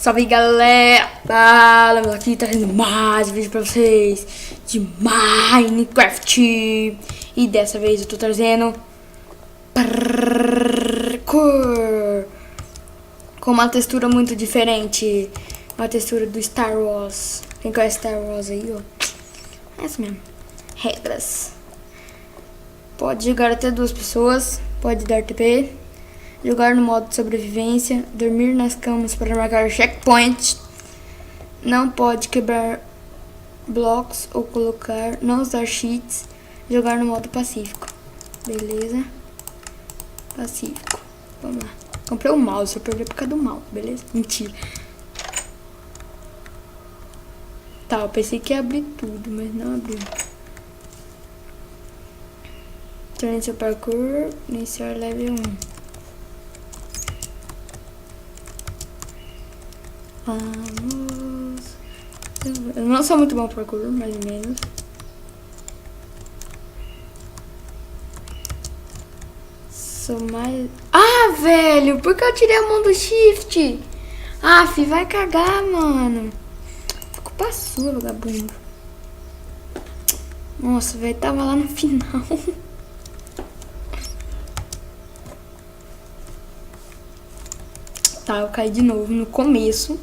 Salve galera, aqui trazendo mais vídeo pra vocês de Minecraft. E dessa vez eu tô trazendo parkour com uma textura muito diferente. Uma textura do Star Wars. Quem conhece Star Wars aí, ó? É isso mesmo. Regras. Pode jogar até 2 pessoas. Pode dar TP. Jogar no modo de sobrevivência, dormir nas camas para marcar checkpoint, não pode quebrar blocos ou colocar, não usar cheats, jogar no modo pacífico. Beleza? Pacífico. Vamos lá. Comprei o mouse, eu perdi por causa do mouse, beleza? Mentira. Tá, eu pensei que ia abrir tudo, mas não abriu. Torne seu parkour, iniciar level 1. Vamos. Eu não sou muito bom parkour, mais ou menos. Sou mais... Ah, velho! Por que eu tirei a mão do shift? Ah, fi, vai cagar, mano. Culpa sua, vagabundo. Nossa, velho, tava lá no final. Tá, eu caí de novo no começo.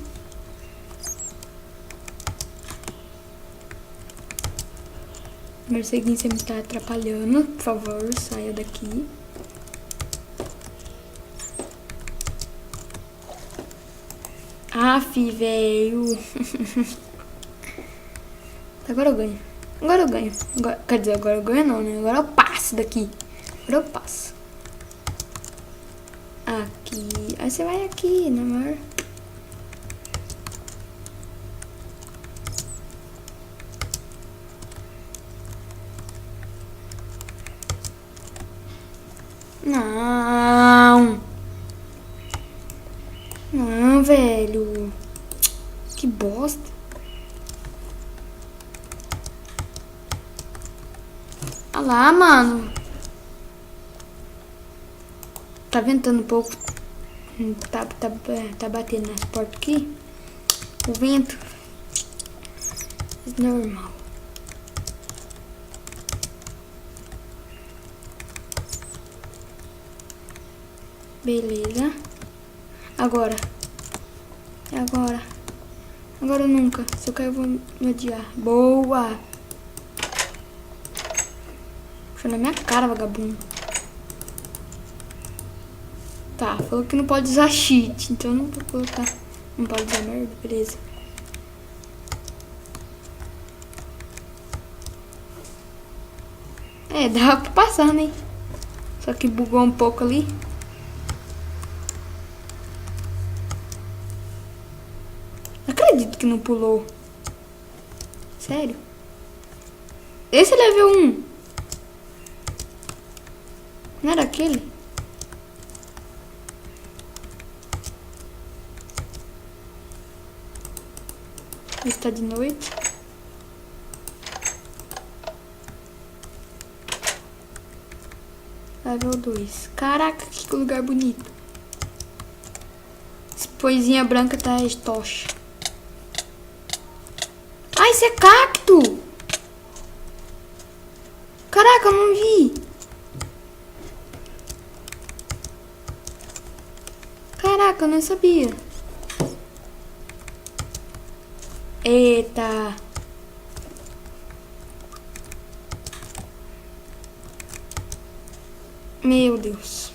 Merceguinho, você me tá atrapalhando. Por favor, saia daqui. Aff, velho. Agora eu ganho. Agora eu ganho. Agora, quer dizer, agora eu ganho não, né? Agora eu passo daqui. Agora eu passo. Aqui. Aí você vai aqui, né, amor? Não. Não, velho. Que bosta. Olha lá, mano. Tá ventando um pouco. Tá batendo nas portas aqui. O vento. É normal. Beleza. Agora. É agora. Agora ou nunca. Se eu cair, eu vou me odiar. Boa. Puxa na minha cara, vagabundo. Tá, falou que não pode usar cheat. Então eu não vou colocar. Não pode usar merda, beleza. É, dava pra passar, né? Só que bugou um pouco ali. Não acredito que não pulou. Sério? Esse é level 1. Não era aquele? Está de noite. Level 2. Caraca, que lugar bonito. Essa poesinha branca tá tocha. Ah, isso é cacto! Caraca, eu não vi. Caraca, eu não sabia. Eita. Meu Deus.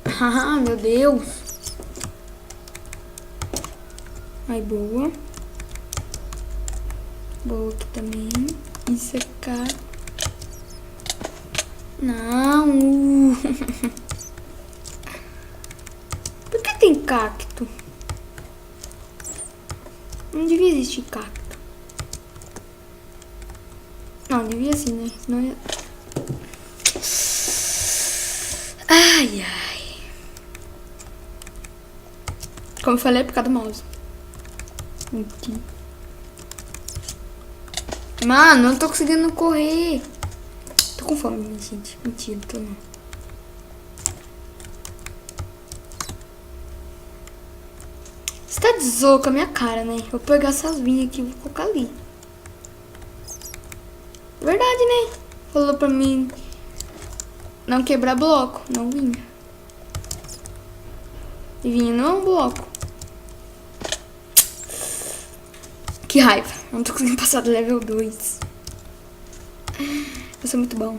Ah, meu Deus. Ai, boa. Boa aqui também. Isso é cá. Não. Por que tem cacto? Não devia existir cacto. Não, devia sim, né? Senão ia... Ai, ai. Como eu falei, é por causa do mouse. Aqui. Mano, não tô conseguindo correr. Tô com fome, gente. Mentira, tô não. de zoa com a minha cara, né? Vou pegar essas vinhas aqui e vou colocar ali. Verdade, né? Falou pra mim não quebrar bloco, não vinha. E vinha não é um bloco. Que raiva. Não tô conseguindo passar do level 2. Eu sou muito bom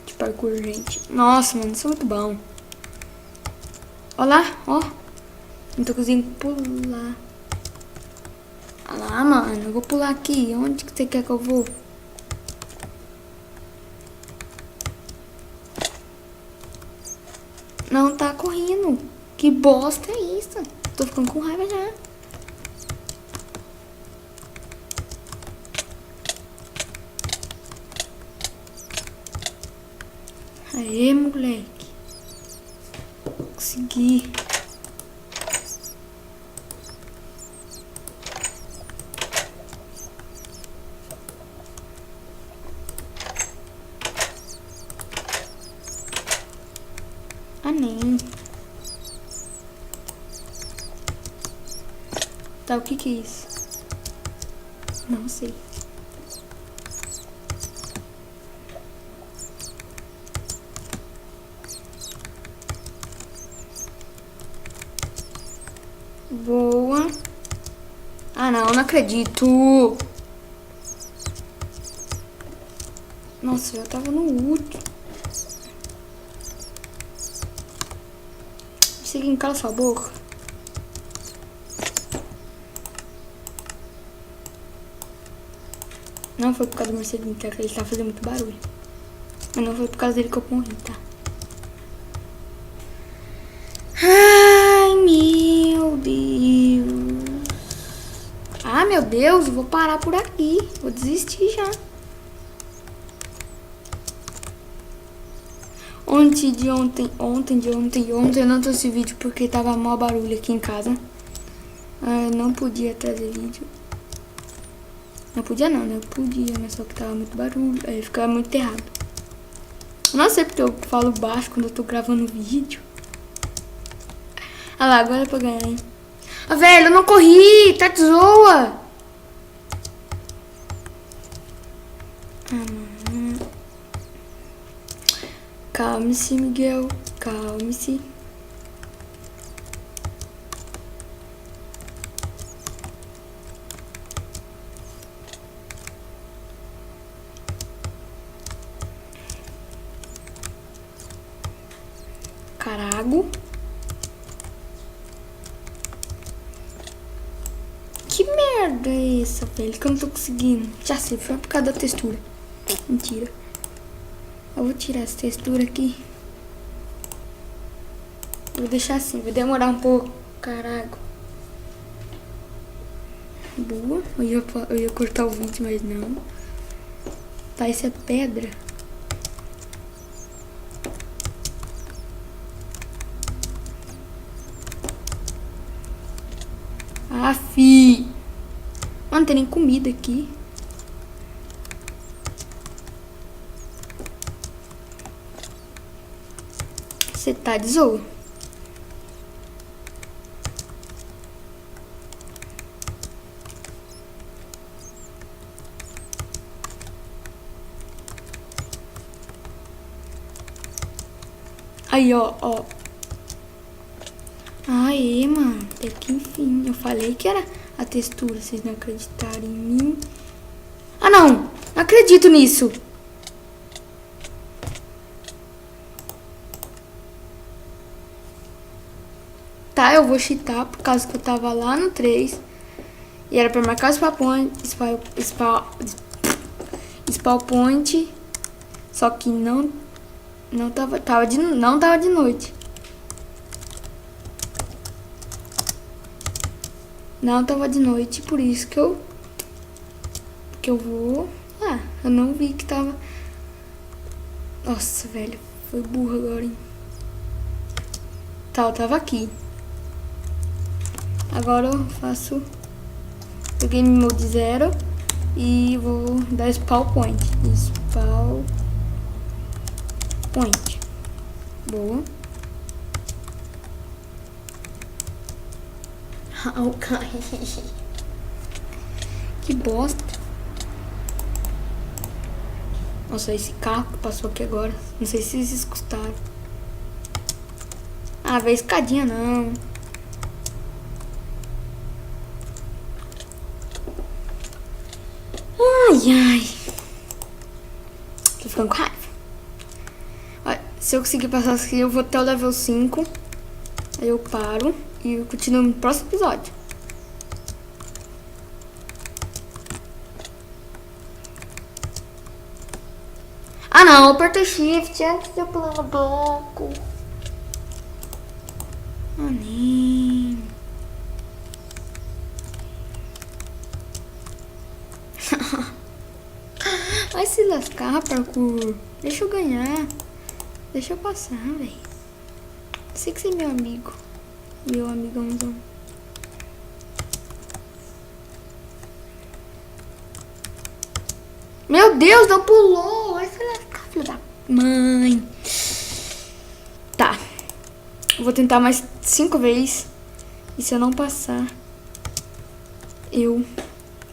de parkour, gente. Nossa, mano, eu sou muito bom. Olha lá, ó. Não tô conseguindo pular. Olha lá, mano. Eu vou pular aqui. Onde que você quer que eu vou? Não tá correndo. Que bosta é isso? Tô ficando com raiva já. Aê, moleque. Consegui. Ah, nem. Tá, o que que é isso? Não sei. Boa. Ah, não acredito. Nossa, eu tava no último. Seguinte, cala sua boca. Não foi por causa do Mercedes, que ele tá fazendo muito barulho. Mas não foi por causa dele que eu morri, tá? Ai, meu Deus. Ah, meu Deus, eu vou parar por aqui. Vou desistir já. Ontem eu não trouxe vídeo porque tava mó barulho aqui em casa. Eu não podia trazer vídeo. Não podia não, né? Eu podia, mas só que tava muito barulho. Aí ficava muito errado. Não sei porque eu falo baixo quando eu tô gravando vídeo. Ah lá, agora é pra ganhar, hein? Ah, velho, eu não corri! Tá de zoa! Calme-se, Miguel. Calme-se. Carago. Que merda é essa, velho? Que eu não tô conseguindo. Já sei, foi por causa da textura. Mentira. Eu vou tirar essa textura aqui. Vou deixar assim, vai demorar um pouco. Caraca. Boa. Eu ia cortar o vídeo, mas não. Tá, isso é pedra. Afi. Mano, não tem nem comida aqui. Você tá de zoa. Aí, ó. Aê, mano. Até que enfim. Eu falei que era a textura. Vocês não acreditaram em mim. Ah, não. Não acredito nisso. Tá, eu vou cheatar por causa que eu tava lá no 3. E era pra marcar o spawn point. Só que não tava de noite. Não tava de noite, por isso que eu vou... Ah, eu não vi que tava... Nossa, velho, foi burro agora, hein? Tá, eu tava aqui. Agora eu faço o game mode 0 e vou dar spawn point. Spawn point. Boa. Eu caí. Que bosta. Nossa, esse carro que passou aqui agora. Não sei se vocês escutaram. Ah, velho, escadinha não. Ai, ai. Tô ficando com raiva. Olha, se eu conseguir passar aqui, eu vou até o level 5. Aí eu paro e eu continuo no próximo episódio. Ah não, eu apertei shift antes de eu pular no bloco. Ah nem. Vai se lascar, parkour. Deixa eu ganhar. Deixa eu passar, velho. Sei que você é meu amigo. Meu amigãozão. Meu Deus, não pulou. Vai se lascar, filho da mãe. Tá. Eu vou tentar mais 5 vezes. E se eu não passar, eu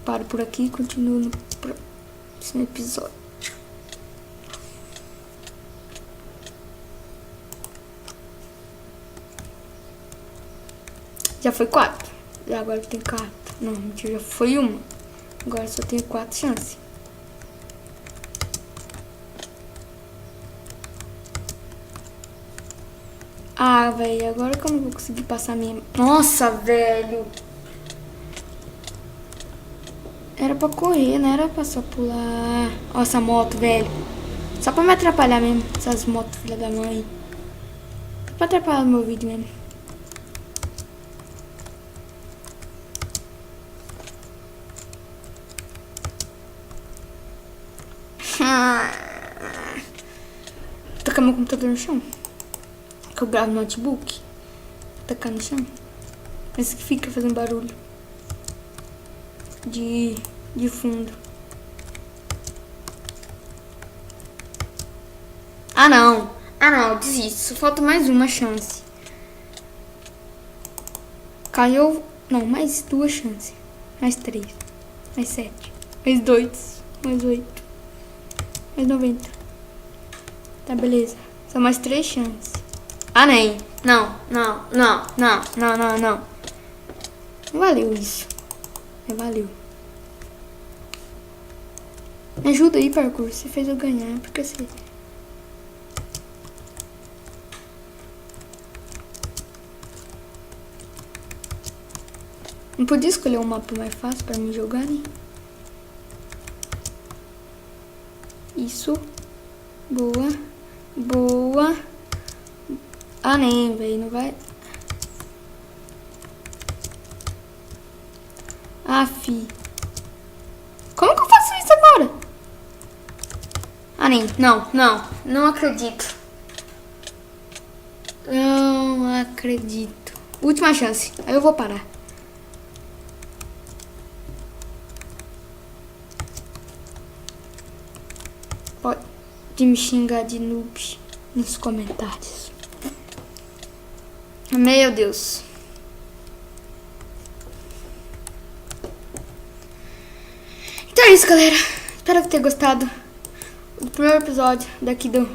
paro por aqui e continuo no próximo episódio. Já foi 4. E agora tem 4. Não, mentira, já foi 1. Agora só tenho 4 chances. Ah, velho, agora que eu não vou conseguir passar minha... Nossa, velho. Era pra correr, não era pra só pular. Ó, essa moto, velho. Só pra me atrapalhar mesmo. Essas motos, filha da mãe. Só pra atrapalhar o meu vídeo mesmo. Tacar meu computador no chão. Que eu gravo no notebook. Tacar no chão. Esse que fica fazendo barulho. De fundo. Ah não. Ah não, desisto. Só falta mais uma chance. Caiu. Não, mais 2 chances. Mais 3. Mais 7. Mais 2. Mais 8. Mais 90. Tá, beleza. São mais 3 chances. Ah, nem. Não. Não Não valeu isso. Não valeu. Me ajuda aí, parkour. Você fez eu ganhar. Porque você... Não podia escolher um mapa mais fácil pra mim jogar, né? Isso. Boa. Boa. Ah, nem, velho. Não vai... Ah, fi. Como que eu faço isso agora? Ah, nem. Não acredito. Não acredito. Última chance. Aí eu vou parar. Pode me xingar de noob nos comentários. Meu Deus. Então é isso, galera. Espero que tenha gostado do primeiro episódio daqui do...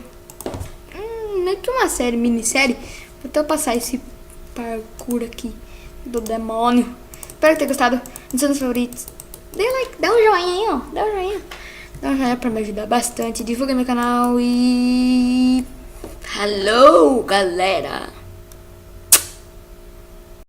meio que uma série, minissérie. Vou até passar esse parkour aqui do demônio. Espero que tenha gostado. Nos seus favoritos. Dê like, dá um joinha aí, ó. Dá um joinha. Dá um joinha pra me ajudar bastante. Divulga meu canal e... Hello, galera!